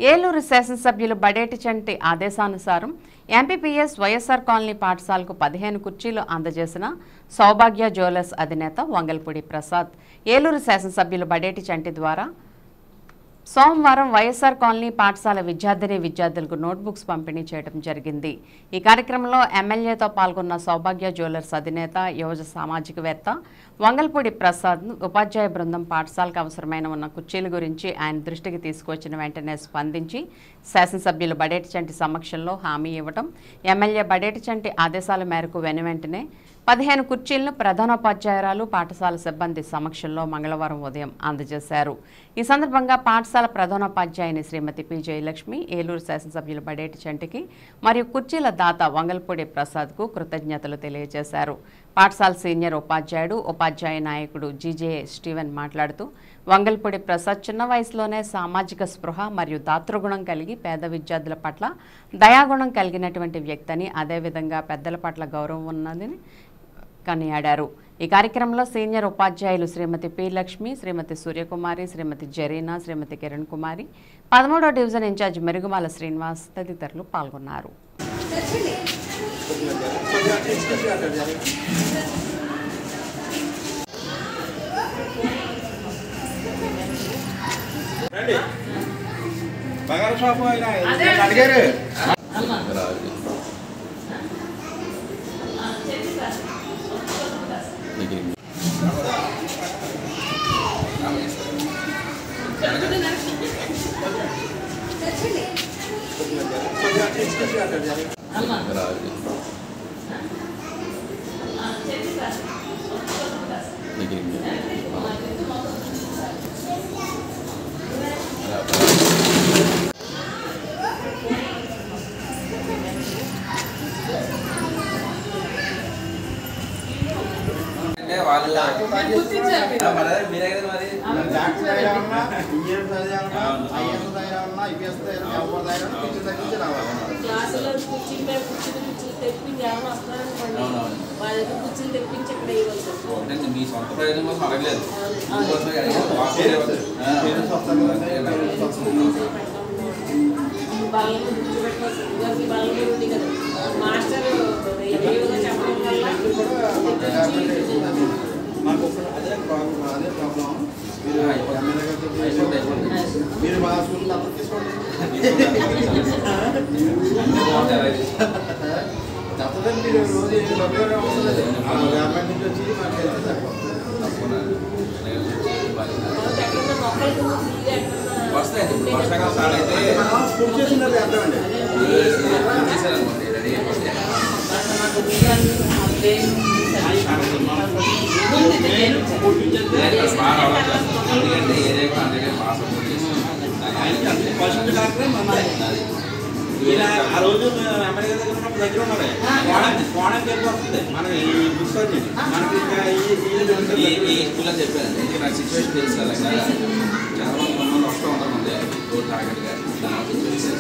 ఏలూరు శాసనసభ్యులు బడేటి చంటి ఆదేశానుసారం MPPS YSR colony పాఠశాలకు 15 కుర్చీలు అందజేసిన సౌభాగ్య జ్యువెలర్స్ అధినేత వంగల్పూడి ప్రసాద్ ఏలూరు శాసనసభ్యులు బడేటి చంటి ద్వారా సోమవారం వైఎస్ఆర్ కాలనీ పాఠశాల విద్యార్థులకు నోట్బుక్స్ పంపిణీ చేయడం జరిగింది. ఈ కార్యక్రమంలో ఎమ్మెల్యేతో పాల్గొన్న సౌభాగ్య జ్యువెలర్స్ అధినేత యువజ సామాజికవేత్త వంగల్పూడి ప్రసాద్ ఉపాధ్యాయ బృందం పాఠశాలకు అవసరమైన ఉన్న కుర్చీల గురించి ఆయన దృష్టికి తీసుకొచ్చిన వెంటనే స్పందించి శాసనసభ్యులు బడేటి చంటి సమక్షంలో హామీ ఇవ్వడం, ఎమ్మెల్యే బడేటి చంటి ఆదేశాల మేరకు వెనువెంటనే 15 కుర్చీలను ప్రధానోపాధ్యాయురాలు పాఠశాల సిబ్బంది సమక్షంలో మంగళవారం ఉదయం అందజేశారు. ఈ సందర్భంగా పాఠశాల ప్రధానోపాధ్యాయుని శ్రీమతి పి జయలక్ష్మి ఏలూరు శాసనసభ్యులు బడేటి చంటికి మరియు కుర్చీల దాత వంగల్పూడి ప్రసాద్కు కృతజ్ఞతలు తెలియజేశారు. పాఠశాల సీనియర్ ఉపాధ్యాయుడు ఉపాధ్యాయ నాయకుడు జీజే స్టీవెన్ మాట్లాడుతూ వంగల్పూడి ప్రసాద్ చిన్న వయసులోనే సామాజిక స్పృహ మరియు దాతృగుణం కలిగి పేద విద్యార్థుల పట్ల దయాగుణం కలిగినటువంటి వ్యక్తిని, అదేవిధంగా పెద్దల పట్ల గౌరవం ఉన్నదని కొనియాడారు. ఈ కార్యక్రమంలో సీనియర్ ఉపాధ్యాయులు శ్రీమతి పి లక్ష్మి, శ్రీమతి సూర్యకుమారి, శ్రీమతి జరీనా, శ్రీమతి కిరణ్ కుమారి, 13వ డివిజన్ ఇన్ఛార్జ్ మెరుగుమాల శ్రీనివాస్ తదితరులు పాల్గొన్నారు. మీ సొంత ప్రయోజనం కోసం అడగలేదు. మీరు మా స్కూల్ తీసుకోండి. తప్పదండి, మీరు రోజు అవసరం లేదు. గవర్నమెంట్ నుంచి వచ్చి మాకు వెళ్తే సరిపోతుంది. వస్తాయండి. వర్షాకాలం స్టార్ట్ అయితే స్కూల్ చేసినది అర్థమండి. ఎందుకంటే ఏరియా కూడా అందరికీ బాగా సపోర్ట్ చేస్తాం. ఆ రోజు అమెరికా దగ్గర ఉన్నప్పుడు దగ్గర ఉన్నాడు. కోణం చెప్పి వస్తుంది మనకి ఈ బుక్స్ మనకి ఈ స్కూల్లో చెప్పాను. నాకు సిచ్యువేషన్ తెలుసు కదా, చాలా మంది వస్తూ ఉంటారు. ముందే రోడ్ తాగట్టుగా సిచ్యువేషన్